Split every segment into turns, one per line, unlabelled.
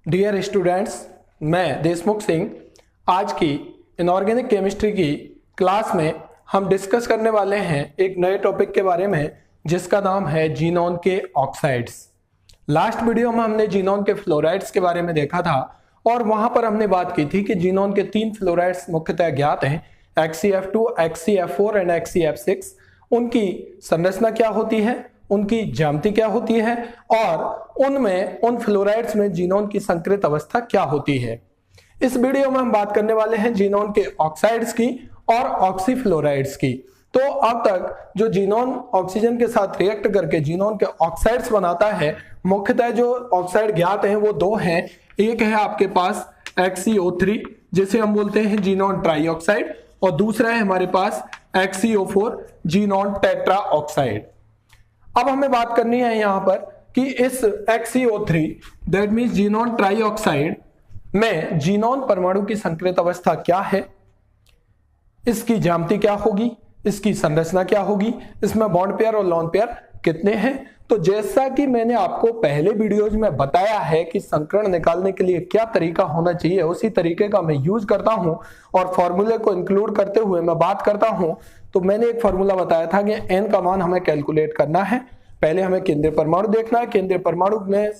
Dear students, मैं देशमुख सिंह आज की इनऑर्गेनिक केमिस्ट्री की क्लास में हम डिस्कस करने वाले हैं एक नए टॉपिक के बारे में जिसका नाम है जीनोन के ऑक्साइड्स। लास्ट वीडियो में हमने जीनोन के फ्लोराइड्स के बारे में देखा था और वहां पर हमने बात की थी कि जीनोन के 3 फ्लोराइड्स मुख्यतः ज्ञात हैं, XeF2, XeF4 एंड XeF6। उनकी संरचना क्या होती है, उनकी ज्यामिति क्या होती है और उनमें उन फ्लोराइड्स में जीनोन की संकृत अवस्था क्या होती है। इस वीडियो में हम बात करने वाले हैं जीनोन के ऑक्साइड्स की और ऑक्सीफ्लोराइड्स की। तो अब तक जो जीनोन ऑक्सीजन के साथ रिएक्ट करके जीनोन के ऑक्साइड्स बनाता है, मुख्यतः जो ऑक्साइड ज्ञात हैं वो दो हैं। एक है आपके पास XeO3 जिसे हम बोलते हैं जीनोन ट्राईऑक्साइड और दूसरा है हमारे पास XeO4 जीनोन टेट्रा ऑक्साइड। अब हमें बात करनी है यहां पर कि इस XeO3 that means xenon trioxide में जीनोन परमाणु की संकृत अवस्था क्या है, इसकी ज्यामिति क्या होगी, इसकी संरचना क्या होगी, इसमें बॉन्ड पेयर और लोन पेयर कितने हैं। तो जैसा कि मैंने आपको पहले वीडियोज में बताया है कि संकरण निकालने के लिए क्या तरीका होना चाहिए, उसी तरीके का मैं यूज करता हूं और फॉर्मूले को इंक्लूड करते हुए मैं बात करता हूं। तो मैंने एक फॉर्मूला बताया था कि n का मान हमें कैलकुलेट करना है। पहले हमें केंद्रीय परमाणु देखना है, केंद्रीय परमाणु में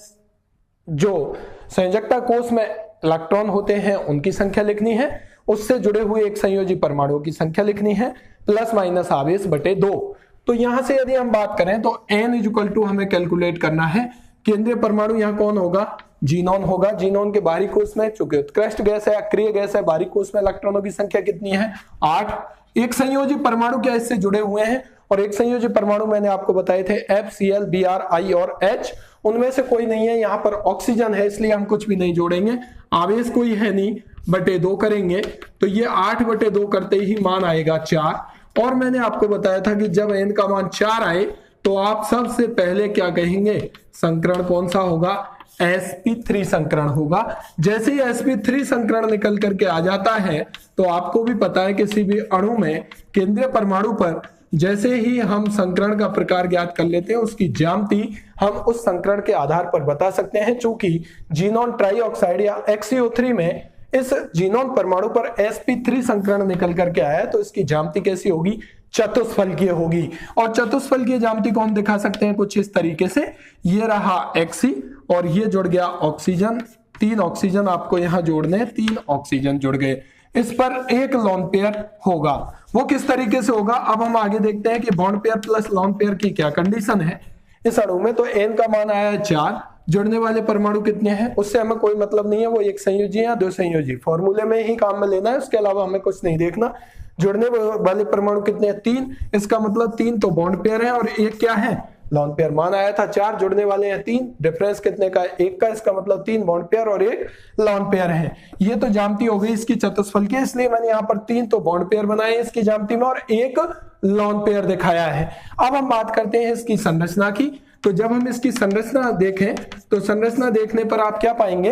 जो संयोजकता कोष में इलेक्ट्रॉन होते हैं उनकी संख्या लिखनी है, उससे जुड़े हुए एक संयोजी परमाणुओं की संख्या लिखनी है, प्लस माइनस आवेश बटे 2। तो यहां से यदि हम बात करें तो n इक्वल टू हमें कैलकुलेट करना है। केंद्रीय परमाणु यहां कौन होगा, जीनोन होगा। जीनोन के बाहरी कोष में चूंकि उत्कृष्ट गैस है, अक्रिय गैस है, बाहरी कोष में इलेक्ट्रॉनों की संख्या कितनी है, 8। एक संयोजी परमाणु क्या इससे जुड़े हुए हैं और एक संयोजी परमाणु मैंने आपको बताए थे FCl, Br, I और H। उनमें से कोई नहीं है, यहां पर ऑक्सीजन है इसलिए हम कुछ भी नहीं जोड़ेंगे, आवेश कोई है नहीं, बटे 2 करेंगे तो ये 8 बटे 2 करते ही मान आएगा 4। और मैंने आपको बताया था कि जब n का मान 4 आए तो आप सबसे पहले क्या कहेंगे, संकरण कौन सा होगा, sp3 संकरण होगा। जैसे ही sp3 संकरण निकल करके आ जाता है तो आपको भी पता है किसी भी अणु में केंद्रीय परमाणु पर जैसे ही हम संकरण का प्रकार ज्ञात कर लेते हैं उसकी ज्यामिति हम उस संकरण के आधार पर बता सकते हैं। चूंकि जीनोन ट्राईऑक्साइड या XeO3 में इस जीनोन परमाणु पर sp3 संकरण निकल करके आया तो इसकी ज्यामिति कैसी होगी, चतुष्फलकीय होगी। और चतुष्फलकीय ज्यामिति को हम दिखा सकते हैं कुछ इस तरीके से, ये रहा Xe और ये जुड़ गया ऑक्सीजन, 3 ऑक्सीजन आपको यहां जोड़ने, 3 ऑक्सीजन जुड़ गए, इस पर एक लोन पेयर होगा। वो किस तरीके से होगा, अब हम आगे देखते हैं कि bond pair plus lone pair की क्या कंडीशन है इस अणु में। तो n का मान आया है 4, जुड़ने वाले परमाणु कितने हैं उससे हमें कोई मतलब नहीं है, वो एक संयोजी या 2 संयोजी, फॉर्मूले में ही काम में लेना है, उसके अलावा हमें कुछ नहीं देखना। जुड़ने वाले परमाणु कितने हैं, 3, इसका मतलब 3 तो बॉन्ड पेयर है और एक क्या है, लोन पेयर। मान आया था 4, जुड़ने वाले हैं 3, डिफरेंस कितने का, 1 का, इसका मतलब 3 बॉन्ड पेयर और 1 लोन पेयर है। ये तो ज्यामिति हो गई इसकी चतुष्फलकीय, इसलिए मैंने यहाँ पर 3 तो बॉन्ड पेयर बनाए इसकी ज्यामिति में और 1 लोन पेयर दिखाया है। अब हम बात करते हैं इसकी संरचना की। तो जब हम इसकी संरचना देखें तो संरचना देखने पर आप क्या पाएंगे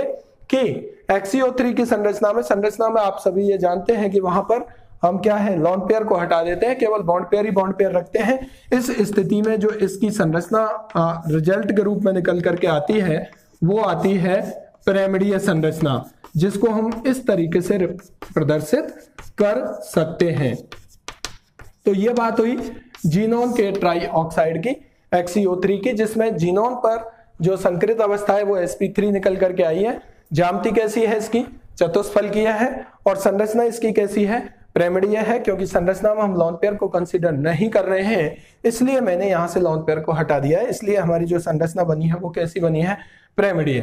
कि XeO3 की संरचना में आप सभी ये जानते हैं कि वहां पर हम क्या है, लोन पेयर को हटा देते हैं, केवल बॉन्ड पेयर ही बॉन्ड पेयर रखते हैं। इस स्थिति में जो इसकी संरचना रिजल्ट के रूप में निकल करके आती है वो आती है पिरामिडीय संरचना, जिसको हम इस तरीके से प्रदर्शित कर सकते हैं। तो ये बात हुई जीनोन के ट्राईऑक्साइड की, XeO3 की, जिसमें जीनोन पर जो संकृत अवस्था है वो sp3 निकल करके आई है। ज्यामिति कैसी है इसकी, चतुष्फलकीय है और संरचना इसकी कैसी है, पिरामिडीय है। क्योंकि संरचना में हम लोन पेयर को कंसीडर नहीं कर रहे हैं इसलिए मैंने यहां से लोन पेयर को हटा दिया है, इसलिए हमारी जो संरचना बनी है वो कैसी बनी है, पिरामिडीय।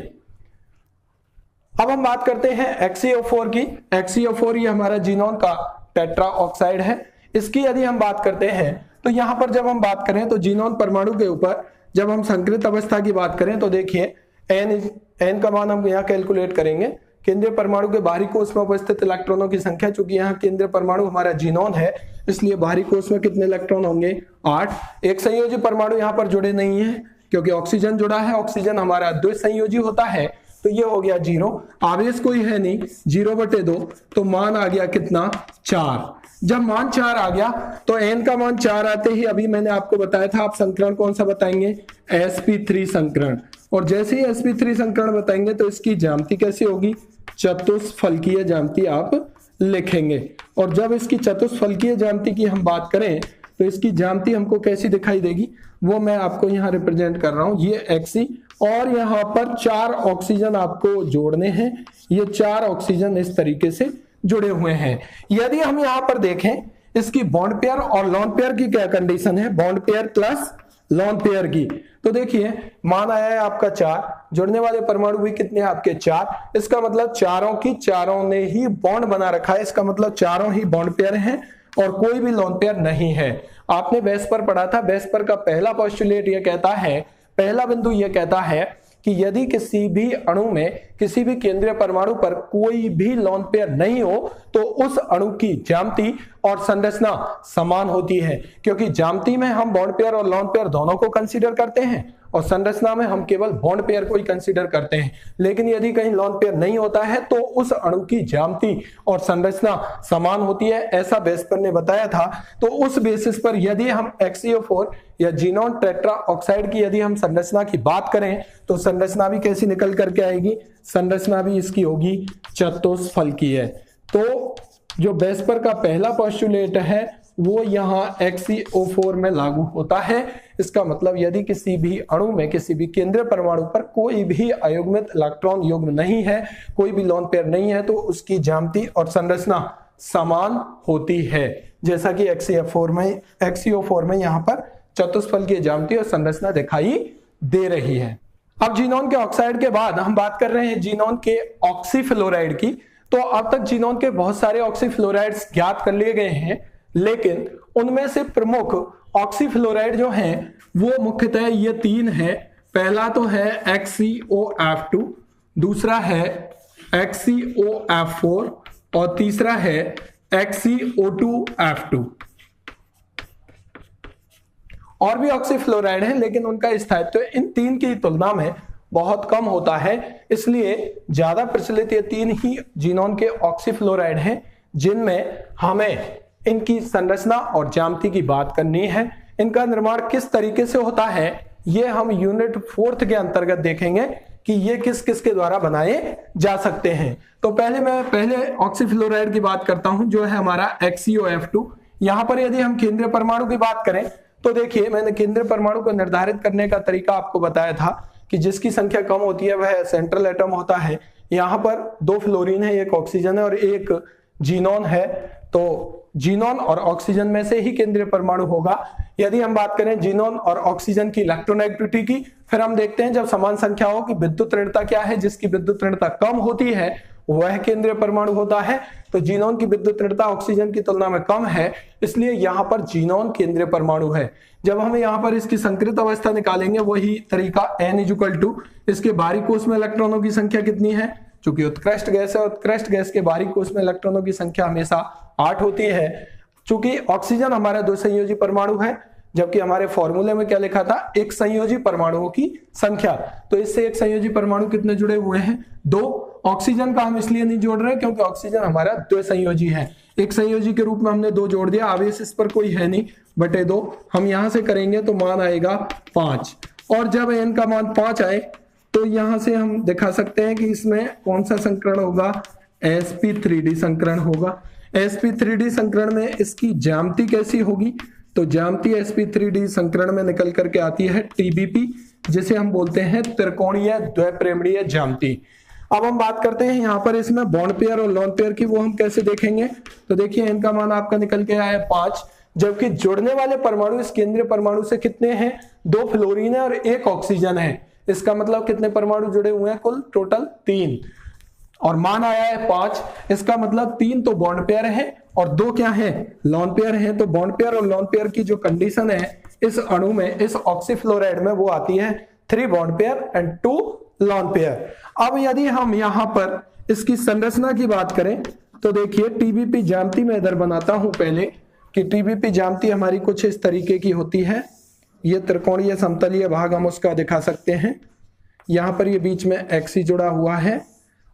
अब हम बात करते हैं XeO4 की। XeO4 ये हमारा जीनोन का टेट्रा ऑक्साइड है। इसकी यदि हम बात करते हैं तो यहां पर जब हम बात करें तो जीनोन परमाणु के ऊपर जब हम संकृत अवस्था की बात करें तो देखिए n का मान हम यहां कैलकुलेट करेंगे। केंद्रीय परमाणु के बाहरी कोष में उपस्थित इलेक्ट्रॉनों की संख्या, चूंकि यहाँ केंद्रीय परमाणु हमारा जीनोन है इसलिए बाहरी कोष में कितने इलेक्ट्रॉन होंगे, 8। एक संयोजी परमाणु यहाँ पर जुड़े नहीं है क्योंकि ऑक्सीजन जुड़ा है, ऑक्सीजन हमारा द्विसंयोजी होता है तो ये हो गया 0, आवेश कोई है नहीं, 0/2, तो मान आ गया कितना 4। जब मान 4 आ गया तो n का मान 4 आते ही अभी मैंने आपको बताया था आप संकरण कौन सा बताएंगे, sp3 संकरण। और जैसे ही sp3 संकरण बताएंगे तो इसकी ज्यामिति कैसी होगी, चतुष्फलकीय ज्यामिति आप लिखेंगे। और जब इसकी चतुष्फलकीय ज्यामिति की हम बात करें तो इसकी ज्यामिति हमको कैसी दिखाई देगी, वो मैं आपको यहाँ रिप्रेजेंट कर रहा हूं, ये Xe और यहाँ पर 4 ऑक्सीजन आपको जोड़ने हैं, ये 4 ऑक्सीजन इस तरीके से जुड़े हुए हैं। यदि हम यहाँ पर देखें इसकी बॉन्ड पेयर और लॉन पेयर की क्या कंडीशन है, bond pair plus lone pair की, तो देखिए मान आया है आपका 4, जुड़ने वाले परमाणु भी कितने हैं आपके 4, इसका मतलब चारों ने ही बॉन्ड बना रखा है, इसका मतलब चारों ही बॉन्ड पेयर हैं और कोई भी लॉन पेयर नहीं है। आपने वेस्पर पढ़ा था, वेस्पर का पहला पोस्टुलेट यह कहता है, पहला बिंदु यह कहता है कि यदि किसी भी अणु में किसी भी केंद्रीय परमाणु पर कोई भी लॉन पेयर नहीं हो तो उस अणु की ज्यामिति और संरचना समान होती है, क्योंकि ज्यामिति में हम बॉन्ड पेयर और लॉन पेयर दोनों को कंसीडर करते हैं और संरचना में हम केवल बॉन्ड पेयर को ही कंसीडर करते हैं। लेकिन यदि कहीं लॉन पेयर नहीं होता है तो उस अणु की ज्यामिति और संरचना समान होती है, ऐसा वेस्पर ने बताया था। तो उस बेसिस पर यदि हम XeO4 या ज़ीनॉन टेट्रा ऑक्साइड की यदि हम संरचना की बात करें तो संरचना भी कैसी निकल करके आएगी, संरचना भी इसकी होगी चतुष्फलकीय। तो जो वेस्पर का पहला पोस्टुलेट है वो यहाँ XeO4 में लागू होता है। इसका मतलब यदि किसी भी अणु में किसी भी केंद्रीय परमाणु पर कोई भी अयुग्मित इलेक्ट्रॉन युग्म नहीं है, कोई भी लॉन पेयर नहीं है, तो उसकी ज्यामिति और संरचना समान होती है, जैसा कि XeO4 में यहाँ पर चतुष्फलकीय ज्यामिति और संरचना दिखाई दे रही है। अब ज़ीनॉन के ऑक्साइड के बाद हम बात कर रहे हैं ज़ीनॉन के ऑक्सीफ्लोराइड की। तो अब तक ज़ीनॉन के बहुत सारे ऑक्सीफ्लोराइड्स ज्ञात कर लिए गए हैं, लेकिन उनमें से प्रमुख ऑक्सीफ्लोराइड जो हैं वो मुख्यतः ये 3 है। पहला तो है XeOF2, दूसरा है XeOF4 और तीसरा है XeO2F2। और भी ऑक्सीफ्लोराइड हैं लेकिन उनका स्थायित्व इन 3 की तुलना में बहुत कम होता है, इसलिए ज्यादा प्रचलित ये 3 ही ज़ीनॉन के ऑक्सीफ्लोराइड हैं जिनमें हमें इनकी संरचना और ज्यामिति की बात करनी है। इनका निर्माण किस तरीके से होता है ये हम यूनिट 4 के अंतर्गत देखेंगे कि ये किस किस के द्वारा बनाए जा सकते हैं। तो पहले ऑक्सीफ्लोराइड की बात करता हूं जो है हमारा XeOF2। यहां पर यदि हम केंद्रीय परमाणु की बात करें तो देखिए मैंने केंद्रीय परमाणु को निर्धारित करने का तरीका आपको बताया था कि जिसकी संख्या कम होती है वह सेंट्रल एटम होता है। यहाँ पर 2 फ्लोरीन है, 1 ऑक्सीजन है और 1 ज़ीनॉन है। तो ज़ीनॉन और ऑक्सीजन में से ही केंद्रीय परमाणु होगा। यदि हम बात करें ज़ीनॉन और ऑक्सीजन की इलेक्ट्रोनेगेटिविटी की, फिर हम देखते हैं जब समान संख्या हो कि विद्युत ऋणता क्या है, जिसकी विद्युत ऋणता कम होती है वह केंद्रीय परमाणु होता है। तो ज़ीनॉन की विद्युत ऋणता ऑक्सीजन की तुलना में कम है, इसलिए यहाँ पर ज़ीनॉन केंद्रीय परमाणु है। जब हम यहाँ पर इसकी संकृत अवस्था निकालेंगे वही तरीका n इसके बाहरी कोष में इलेक्ट्रॉनों की संख्या कितनी है, चूंकि उत्कृष्ट गैस है, उत्कृष्ट गैस के बाहरी कोष में इलेक्ट्रॉनों की संख्या हमेशा 8 होती है। चूंकि ऑक्सीजन हमारा 2 संयोजी परमाणु है, जबकि हमारे फॉर्मूले में क्या लिखा था, 1 संयोजी परमाणुओं की संख्या। तो इससे 1 संयोजी परमाणु कितने जुड़े हुए हैं, 2। ऑक्सीजन का हम इसलिए नहीं जोड़ रहे क्योंकि ऑक्सीजन हमारा 2 संयोजी है। 1 संयोजी के रूप में हमने 2 जोड़ दिया, आवेश इस पर कोई है नहीं, बटे 2 हम यहां से करेंगे तो मान आएगा 5। और जब n का मान 5 आए तो यहां से हम दिखा सकते हैं कि इसमें कौन सा संकरण होगा, sp3d संकरण होगा। sp3d संकरण में इसकी ज्यामिति कैसी होगी, तो ज्यामिति sp3d संकरण में निकल करके आती है TBP, जिसे हम बोलते हैं त्रिकोणीय द्विप्रेमीय ज्यामिति। अब हम बात करते हैं यहाँ पर इसमें बॉन्ड पेयर और लॉन पेयर की, वो हम कैसे देखेंगे। तो देखिए इनका मान आपका निकल के आया 5, जबकि जुड़ने वाले परमाणु इस केंद्रीय परमाणु से कितने हैं, 2 फ्लोरीन है और 1 ऑक्सीजन है। इसका मतलब कितने परमाणु जुड़े हुए हैं, कुल टोटल 3, और मान आया है 5। इसका मतलब 3 तो बॉन्ड पेयर है और 2 क्या है, लॉन पेयर है। तो बॉन्ड पेयर और लॉन पेयर की जो कंडीशन है इस अणु में, इस ऑक्सीफ्लोराइड में, वो आती है 3 bond pair and 2 lone pair. अब यदि हम यहाँ पर इसकी संरचना की बात करें तो देखिए TBP ज्यामिति में इधर बनाता हूं पहले कि TBP ज्यामिति हमारी कुछ इस तरीके की होती है। ये त्रिकोणीय समतलीय भाग हम उसका दिखा सकते हैं, यहाँ पर ये बीच में Xc जुड़ा हुआ है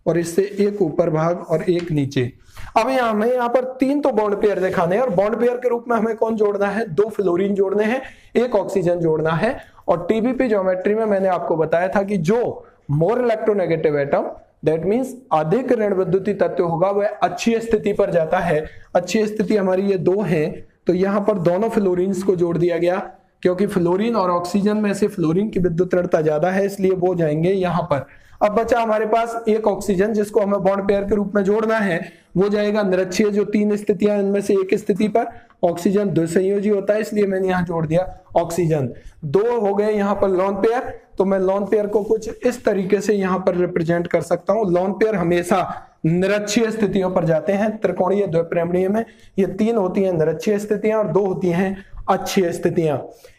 और इससे एक ऊपर भाग और एक नीचे। अब हमें यहाँ पर 3 तो बॉन्ड पेयर दिखाने हैं और बॉन्ड पेयर के रूप में हमें कौन जोड़ना है, 2 फ्लोरीन जोड़ने हैं, 1 ऑक्सीजन जोड़ना है। और टीबीपी ज्योमेट्री में मैंने आपको बताया था कि जो more electronegative atom that means अधिक ऋण विद्युतीय तत्व होगा वह अच्छी स्थिति पर जाता है। अच्छी स्थिति हमारी ये 2 है, तो यहाँ पर दोनों फ्लोरीन्स को जोड़ दिया गया, क्योंकि फ्लोरीन और ऑक्सीजन में से फ्लोरीन की विद्युत ऋणता ज्यादा है, इसलिए वो जाएंगे यहाँ पर। अब बचा हमारे पास 1 ऑक्सीजन जिसको हमें बॉन्ड पेयर के रूप में जोड़ना है, वो जाएगा निरक्षीय जो 3 स्थितियां इनमें से एक स्थिति पर। ऑक्सीजन द्विसंयोजी होता है, इसलिए मैंने यहाँ जोड़ दिया ऑक्सीजन। 2 हो गए यहाँ पर लॉन पेयर, तो मैं लॉन पेयर को कुछ इस तरीके से यहाँ पर रिप्रेजेंट कर सकता हूँ। लॉन पेयर हमेशा निरक्षीय स्थितियों पर जाते हैं त्रिकोणीय द्विपरिमाणीय में। ये 3 होती हैं निरक्षीय स्थितियां और 2 होती हैं अच्छी स्थितियां।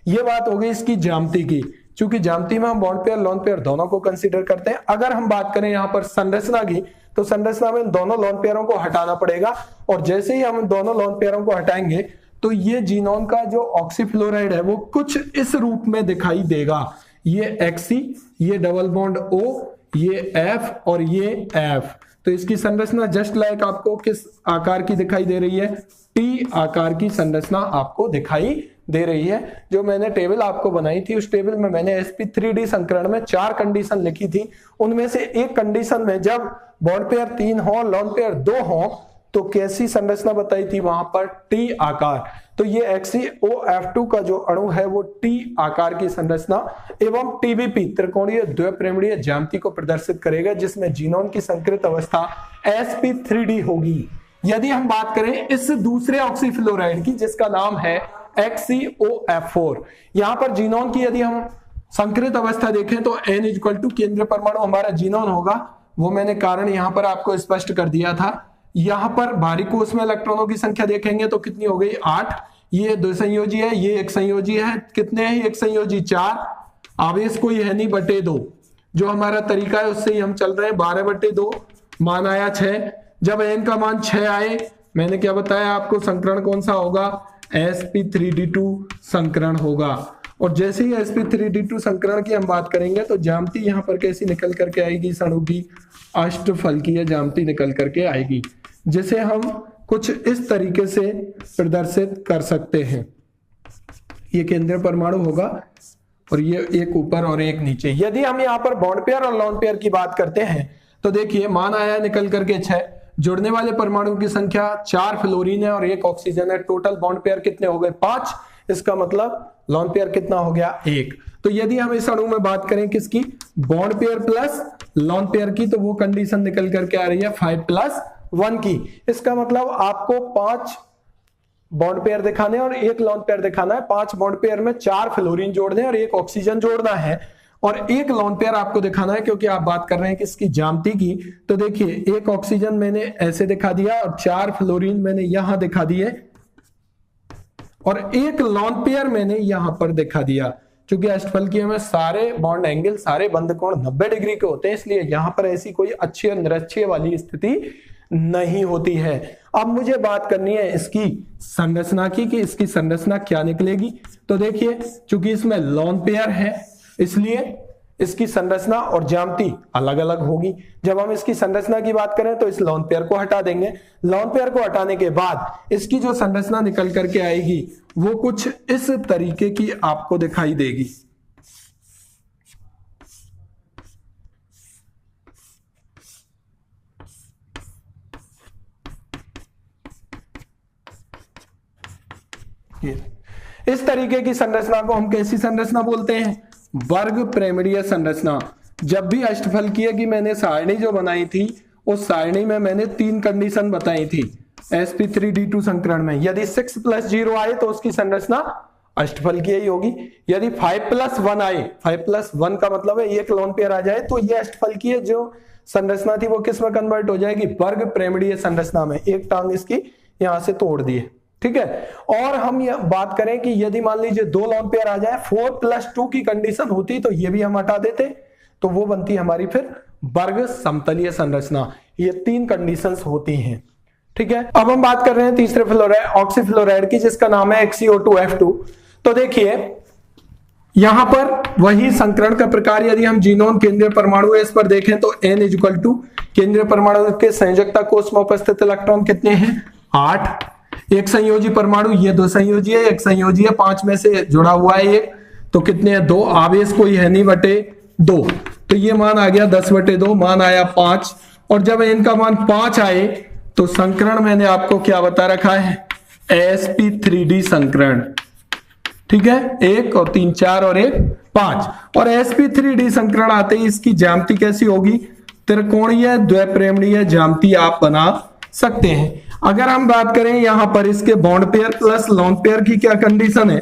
ये बात हो गई इसकी ज्यामिति की। चूंकि ज्यामिति में हम बॉन्ड पेयर लॉन पेयर दोनों को कंसीडर करते हैं। अगर हम बात करें यहाँ पर संरचना की, तो संरचना में दोनों लॉन पेयरों को हटाना पड़ेगा, और जैसे ही हम दोनों लॉन पेयरों को हटाएंगे तो ये जीनोन का जो ऑक्सीफ्लोराइड है वो कुछ इस रूप में दिखाई देगा। ये Xc, ये डबल बॉन्ड O, ये F और ये F। तो इसकी संरचना जस्ट लाइक आपको किस आकार की दिखाई दे रही है, टी आकार की संरचना आपको दिखाई दे रही है। जो मैंने टेबल आपको बनाई थी, उस टेबल में मैंने sp3d संकरण में 4 कंडीशन लिखी थी। उनमें से एक कंडीशन में जब बॉन्ड पेयर 3 हो, लॉन पेयर 2 हो, तो कैसी संरचना बताई थी वहां पर, टी आकार। तो ये XeOF2 का जो अणु है वो टी आकार की संरचना एवं टीबीपी त्रिकोणीय द्विपरिमाणीय ज्यामिति को प्रदर्शित करेगा, जिसमें जीनोन की संकृत अवस्था sp3d होगी। यदि हम बात करें इस दूसरे ऑक्सीफ्लोराइड की जिसका नाम है XeOF4, यहां पर जीनोन की यदि हम संकृत अवस्था देखें तो n = केंद्र परमाणु हमारा जीनोन होगा। वो मैंने कारण यहां पर आपको स्पष्ट कर दिया था। यहां पर बाहरी कोश में इलेक्ट्रॉनों की संख्या देखेंगे तो कितनी हो गई, 8। ये द्विसंयोजी है, ये एक संयोजी है। कितने हैं एक संयोजी, 4। आवेश कोई है नहीं, बटे 2। जो हमारा तरीका है उससे ही हम चल रहे हैं। 12/2 मान आया 6। जब n का मान 6 आए, मैंने क्या बताया आपको, संकरण कौन सा होगा, sp3d2 संकरण होगा। और जैसे ही sp3d2 संकरण की हम बात करेंगे तो ज्यामिति यहां पर कैसी निकल करके आएगी, इस अणु की अष्टफलकीय ज्यामिति निकल करके आएगी, जिसे हम कुछ इस तरीके से प्रदर्शित कर सकते हैं। ये केंद्रीय परमाणु होगा और ये एक ऊपर और एक नीचे। यदि हम यहाँ पर बॉन्ड पेयर और लॉन पेयर की बात करते हैं तो देखिए मान आया निकल करके 6। जुड़ने वाले परमाणु की संख्या 4 फ्लोरीन है और 1 ऑक्सीजन है। टोटल बॉन्ड पेयर कितने हो गए, 5। इसका मतलब लॉन पेयर कितना हो गया, 1। तो यदि हम इस अणु में बात करें किसकी, bond pair plus lone pair की, तो वो कंडीशन निकल करके आ रही है 5+1 की। इसका मतलब आपको 5 बॉन्ड पेयर दिखाने और 1 लॉन पेयर दिखाना है। 5 बॉन्ड पेयर में 4 फ्लोरीन जोड़ने और 1 ऑक्सीजन जोड़ना है, और 1 लॉन पेयर आपको दिखाना है, क्योंकि आप बात कर रहे हैं किसकी, ज्यामिति की। तो देखिए 1 ऑक्सीजन मैंने ऐसे दिखा दिया और 4 फ्लोरीन मैंने यहां दिखा दिए, और 1 लॉन पेयर मैंने यहां पर दिखा दिया। क्योंकि अष्टफलकीय में सारे बॉन्ड एंगल, सारे बंध कोण 90 डिग्री के होते हैं, इसलिए यहां पर ऐसी कोई अच्छी और निरक्षीय वाली स्थिति नहीं होती है। अब मुझे बात करनी है इसकी संरचना की, कि इसकी संरचना क्या निकलेगी। तो देखिए चूंकि इसमें लॉन पेयर है, इसलिए इसकी संरचना और ज्यामिति अलग अलग होगी। जब हम इसकी संरचना की बात करें तो इस लॉन पेयर को हटा देंगे। लॉन पेयर को हटाने के बाद इसकी जो संरचना निकल करके आएगी वो कुछ इस तरीके की आपको दिखाई देगी। इस तरीके की संरचना को हम कैसी संरचना बोलते हैं, वर्ग प्रेमीय संरचना। जब भी अष्टफलकीय की मैंने सारणी जो बनाई थी, उस सारणी में मैंने 3 कंडीशन बताई थी sp3d2 संकरण में। यदि 6+0 आए तो उसकी संरचना अष्टफलकीय ही होगी। यदि 5+1 आए, 5+1 का मतलब है 1 लॉन पेयर आ जाए, तो ये अष्टफलकीय जो संरचना थी वो किस में कन्वर्ट हो जाएगी, वर्ग प्रेमीय संरचना में। एक टांग इसकी यहां से तोड़ दिए, ठीक है। और हम ये बात करें कि यदि मान लीजिए 2 लॉन पेयर आ जाए, 4+2 की कंडीशन होती तो ये भी हम हटा देते, तो वो बनती हमारी फिर वर्ग समतलीय संरचना। ये 3 कंडीशंस होती हैं, ठीक है। अब हम बात कर रहे हैं तीसरे फ्लोराइड, ऑक्सीफ्लोराइड की, जिसका नाम है XeO2F2। तो देखिए यहां पर वही संकरण का प्रकार, यदि हम जीनोन केंद्रीय परमाणु है इस पर देखें तो n इक्वल टू केंद्रीय परमाणु के संयोजकता कोष में उपस्थित इलेक्ट्रॉन कितने हैं 8। एक संयोजी परमाणु, ये 2 संयोजी है, एक संयोजी है 5 में से जुड़ा हुआ है एक, तो कितने हैं 2, आवेश कोई है नहीं बटे 2, तो ये मान आ गया 10 बटे 2, मान आया 5। और जब n का मान 5 आए तो संकरण मैंने आपको क्या बता रखा है sp3d संकरण, ठीक है, 1 और 3 4 और 1 5। और sp3d संकरण आते ही इसकी ज्यामिति कैसी होगी, त्रिकोणीय द्विप्रेमीय ज्यामिति आप बना सकते हैं। अगर हम बात करें यहां पर इसके bond pair plus lone pair की क्या कंडीशन है,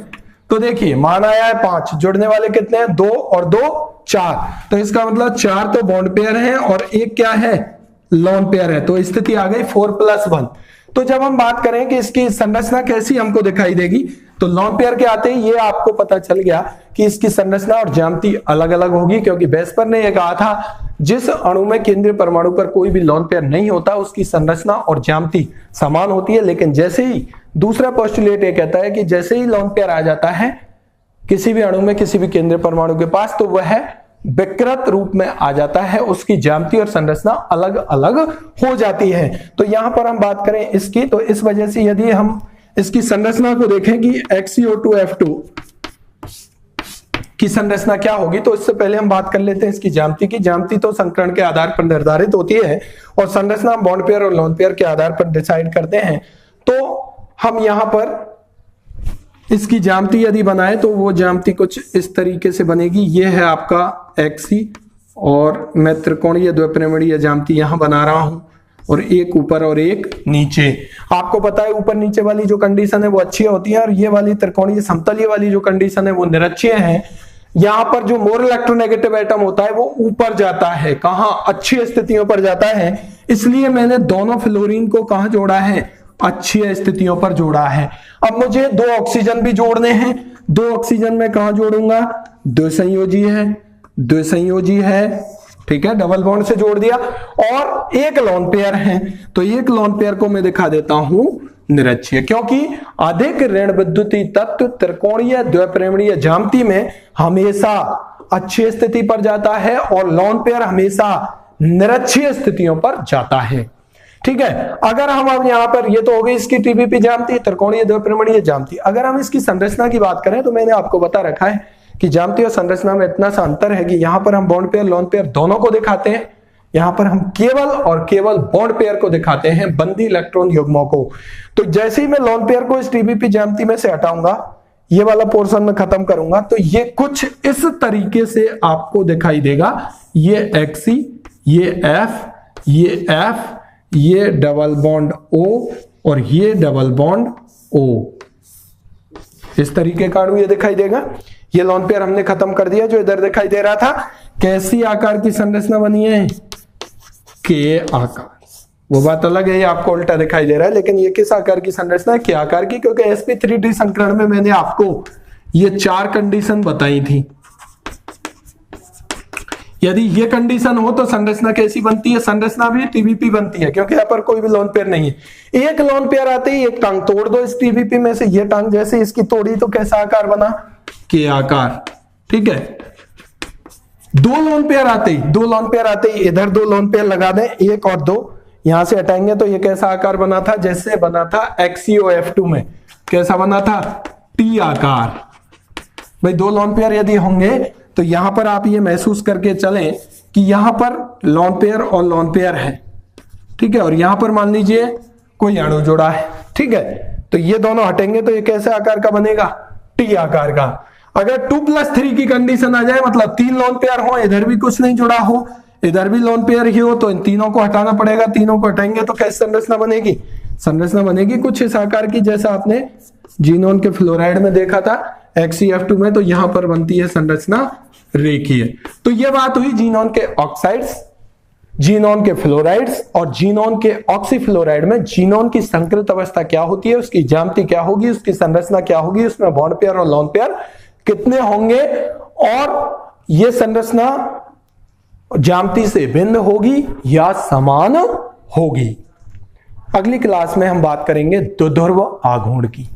तो देखिए मान आया है 5, जुड़ने वाले कितने हैं 2 और 2 4, तो इसका मतलब 4 तो बॉन्ड पेयर है और 1 क्या है लोन पेयर है, तो स्थिति आ गई 4+1। तो जब हम बात करें कि इसकी संरचना कैसी हमको दिखाई देगी, तो लोन पेयर के आते ही ये आपको पता चल गया कि इसकी संरचना और ज्यामिति अलग अलग होगी, क्योंकि बेस्पर ने यह कहा था जिस अणु में केंद्रीय परमाणु पर कोई भी लोन पेयर नहीं होता उसकी संरचना और ज्यामिति समान होती है। लेकिन जैसे ही दूसरा पोस्टुलेट ये कहता है कि जैसे ही लोन पेयर आ जाता है किसी भी अणु में किसी भी केंद्रीय परमाणु के पास, तो वह विकृत रूप में आ जाता है, उसकी ज्यामिति और संरचना अलग अलग हो जाती है। तो यहां पर हम बात करें इसकी, तो इस वजह से यदि हम इसकी संरचना को देखें कि XeO2F2 की संरचना क्या होगी, तो इससे पहले हम बात कर लेते हैं इसकी ज्यामिति की। ज्यामिति तो संकरण के आधार पर निर्धारित होती है और संरचना बॉन्ड पेयर और लोन पेयर के आधार पर डिसाइड करते हैं। तो हम यहां पर इसकी ज्यामिति यदि बनाए तो वो ज्यामिति कुछ इस तरीके से बनेगी। ये है आपका Xe और मैं त्रिकोणीय द्विप्रेमीय ज्यामिति यहां बना रहा हूं, और एक ऊपर और एक नीचे। आपको पता है ऊपर नीचे वाली जो कंडीशन है वो अच्छी होती है, और ये वाली त्रिकोणीय समतलीय वाली जो कंडीशन है वो निरक्षीय है। यहां पर जो मोर इलेक्ट्रोनेगेटिव एटम होता है वो ऊपर जाता है, कहां अच्छी स्थितियों पर जाता है, इसलिए मैंने दोनों फ्लोरीन को कहां जोड़ा है अच्छी स्थितियों पर जोड़ा है। अब मुझे 2 ऑक्सीजन भी जोड़ने हैं, 2 ऑक्सीजन में कहां जोड़ूंगा, द्विसंयोजी है, द्विसंयोजी है, ठीक है, डबल बॉन्ड से जोड़ दिया, और एक लोन पेयर है, तो एक लोन पेयर को मैं दिखा देता हूं निरक्षीय, क्योंकि अधिक ऋण विद्युतीय तत्व त्रिकोणीय द्विप्रेमीय ज्यामिति में हमेशा अच्छी स्थिति पर जाता है और लोन पेयर हमेशा निरक्षीय स्थितियों पर जाता है, ठीक है। अगर हम अब यहां पर, ये तो हो गई इसकी टीबीपी ज्यामिति, त्रिकोणीय द्विप्रेमीय ज्यामिति। अगर हम इसकी संरचना की बात करें तो मैंने आपको बता रखा है कि ज्यामिति और संरचना में इतना सा अंतर है कि यहां पर हम बॉन्ड पेयर लोन पेयर दोनों को दिखाते हैं, यहां पर हम केवल और केवल बॉन्ड पेयर को दिखाते हैं, बंदी इलेक्ट्रॉन युग्मों को। तो जैसे ही मैं लोन पेयर को इस टीबीपी ज्यामिति में से हटाऊंगा, ये वाला पोर्शन में खत्म करूंगा, तो ये कुछ इस तरीके से आपको दिखाई देगा। ये Xe, ये F, ये F, ये डबल बॉन्ड O और ये डबल बॉन्ड O, इस तरीके का अणु ये दिखाई देगा। ये लोन पेयर हमने खत्म कर दिया जो इधर दिखाई दे रहा था। कैसी आकार की संरचना बनी है, के आकार, वो बात अलग है, ये आपको उल्टा दिखाई दे रहा है, लेकिन ये किस आकार की संरचना है, के आकार की, क्योंकि sp3d संकरण में मैंने आपको ये 4 कंडीशन बताई थी। यदि ये कंडीशन हो तो संरचना कैसी बनती है, संरचना भी टीबीपी बनती है, क्योंकि यहाँ पर कोई भी लोन पेयर नहीं है। एक लोन पेयर आते ही एक टांग तोड़ दो इस टीबीपी में से, ये टांग जैसे इसकी तोड़ी तो कैसा आकार बना, के आकार, ठीक है। 2 लोन पेयर आते ही, 2 लोन पेयर आते ही इधर 2 लोन पेयर लगा दें, 1 और 2 यहां से हटाएंगे तो ये कैसा आकार बना था, जैसे बना था XeOF2 में, कैसा बना था, टी आकार। भाई 2 लोन पेयर यदि होंगे तो यहां पर आप ये महसूस करके चलें कि यहां पर लोन पेयर और लोन पेयर है, ठीक है, और यहां पर मान लीजिए कोई अणु जुड़ा है, ठीक है, तो ये दोनों हटेंगे तो ये कैसे आकार का बनेगा, टी आकार का। अगर 2+3 की कंडीशन आ जाए, मतलब 3 लोन पेयर हो, इधर भी कुछ नहीं जुड़ा हो, इधर भी लोन पेयर ही हो, तो इन तीनों को हटाना पड़ेगा, तीनों को हटाएंगे तो कैसी संरचना बनेगी, संरचना बनेगी कुछ इस आकार की, जैसा आपने जीनोन के फ्लोराइड में देखा था XeF2 में, तो यहां पर बनती है संरचना रेखीय। तो यह बात हुई जीनोन के ऑक्साइड्स, जीनोन के फ्लोराइड्स और जीनोन के ऑक्सीफ्लोराइड में जीनोन की संकृत अवस्था क्या होती है, उसकी ज्यामिति क्या होगी, उसकी संरचना क्या होगी, उसमें बॉन्ड पेयर और लोन पेयर कितने होंगे, और यह संरचना ज्यामिति से भिन्न होगी या समान होगी। अगली क्लास में हम बात करेंगे द्विध्रुव आघूर्ण की।